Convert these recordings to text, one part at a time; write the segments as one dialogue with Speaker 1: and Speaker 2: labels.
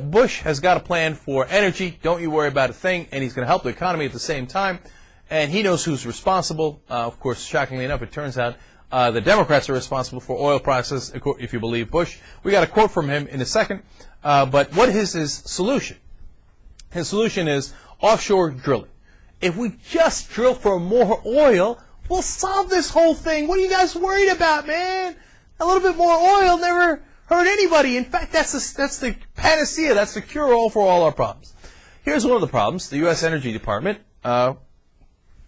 Speaker 1: Bush has got a plan for energy. Don't you worry about a thing. And he's going to help the economy at the same time. And he knows who's responsible. Of course, shockingly enough, it turns out the Democrats are responsible for oil prices, if you believe Bush. We got a quote from him in a second. But what is his solution? His solution is offshore drilling. If we just drill for more oil, we'll solve this whole thing. What are you guys worried about, man? A little bit more oil never hurt anybody. In fact, that's the panacea. That's the cure-all for all our problems. Here's one of the problems. The U.S. Energy Department,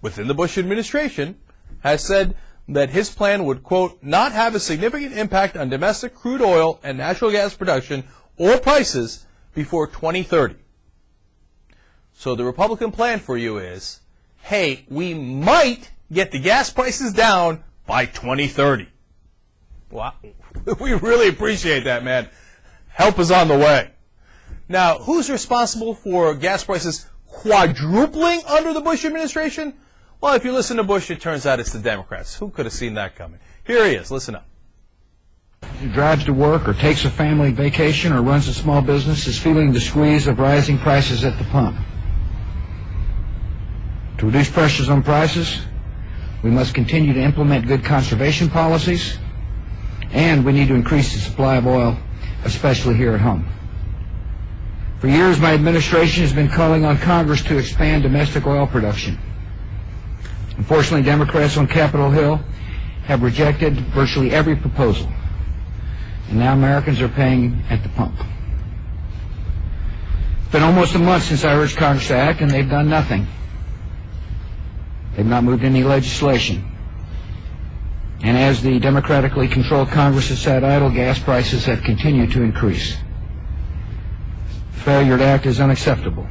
Speaker 1: within the Bush administration, has said that his plan would, quote, not have a significant impact on domestic crude oil and natural gas production or prices before 2030. So the Republican plan for you is, hey, we might get the gas prices down by 2030. Wow. We really appreciate that, man. Help is on the way. Now, who's responsible for gas prices quadrupling under the Bush administration? Well, if you listen to Bush, it turns out it's the Democrats. Who could have seen that coming? Here he is. Listen up.
Speaker 2: Who drives to work or takes a family vacation or runs a small business is feeling the squeeze of rising prices at the pump. To reduce pressures on prices, we must continue to implement good conservation policies, and we need to increase the supply of oil, especially here at home. For years, my administration has been calling on Congress to expand domestic oil production. Unfortunately, Democrats on Capitol Hill have rejected virtually every proposal, and now Americans are paying at the pump. It's been almost a month since I urged Congress to act, and they've done nothing. They've not moved any legislation. And as the democratically controlled Congress has sat idle, gas prices have continued to increase. Failure to act is unacceptable.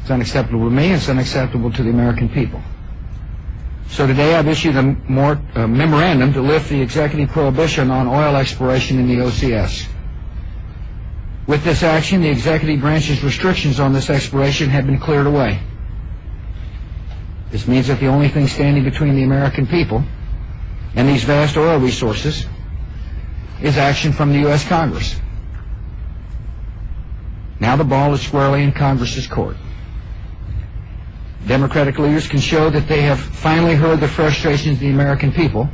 Speaker 2: It's unacceptable to me, it's unacceptable to the American people. So today I've issued a memorandum to lift the executive prohibition on oil exploration in the OCS. With this action, the executive branch's restrictions on this exploration have been cleared away. This means that the only thing standing between the American people and these vast oil resources is action from the U.S. Congress. Now the ball is squarely in Congress's court. Democratic leaders can show that they have finally heard the frustrations of the American people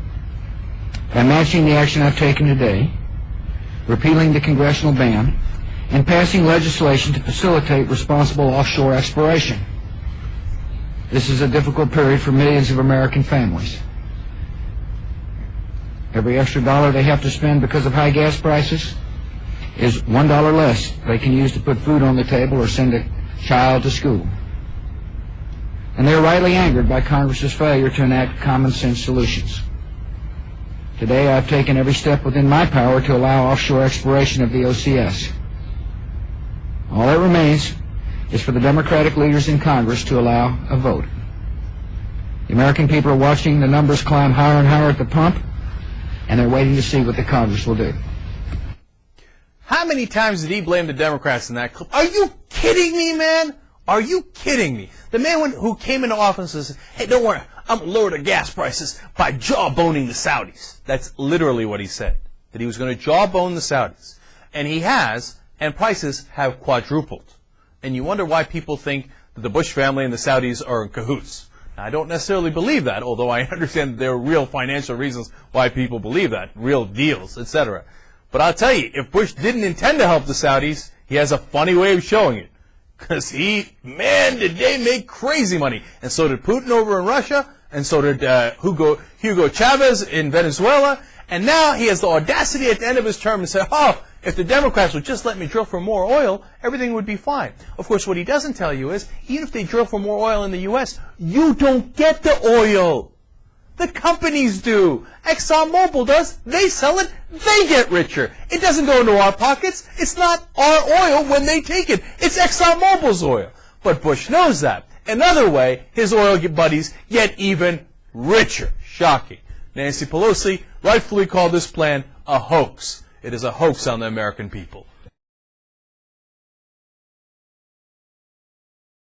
Speaker 2: by matching the action I've taken today, repealing the congressional ban, and passing legislation to facilitate responsible offshore exploration. This is a difficult period for millions of American families. Every extra dollar they have to spend because of high gas prices is $1 less they can use to put food on the table or send a child to school. And they're rightly angered by Congress's failure to enact common sense solutions. Today I've taken every step within my power to allow offshore exploration of the OCS. All that remains is for the Democratic leaders in Congress to allow a vote. The American people are watching the numbers climb higher and higher at the pump, and they're waiting to see what the Congress will do.
Speaker 1: How many times did he blame the Democrats in that clip? Are you kidding me, man? Are you kidding me? The man who came into office and says, hey, don't worry, I'm going to lower the gas prices by jawboning the Saudis. That's literally what he said, that he was going to jawbone the Saudis. And he has, and prices have quadrupled. And you wonder why people think that the Bush family and the Saudis are in cahoots. Now, I don't necessarily believe that, although I understand that there are real financial reasons why people believe that, real deals, etc. But I'll tell you, if Bush didn't intend to help the Saudis, he has a funny way of showing it. Because man, did they make crazy money. And so did Putin over in Russia, and so did Hugo Chavez in Venezuela. And now he has the audacity at the end of his term to say, oh, if the Democrats would just let me drill for more oil, everything would be fine. Of course, what he doesn't tell you is, even if they drill for more oil in the U.S., you don't get the oil. The companies do. ExxonMobil does. They sell it. They get richer. It doesn't go into our pockets. It's not our oil when they take it. It's ExxonMobil's oil. But Bush knows that. Another way, his oil buddies get even richer. Shocking. Nancy Pelosi rightfully called this plan a hoax. It is a hoax on the American people.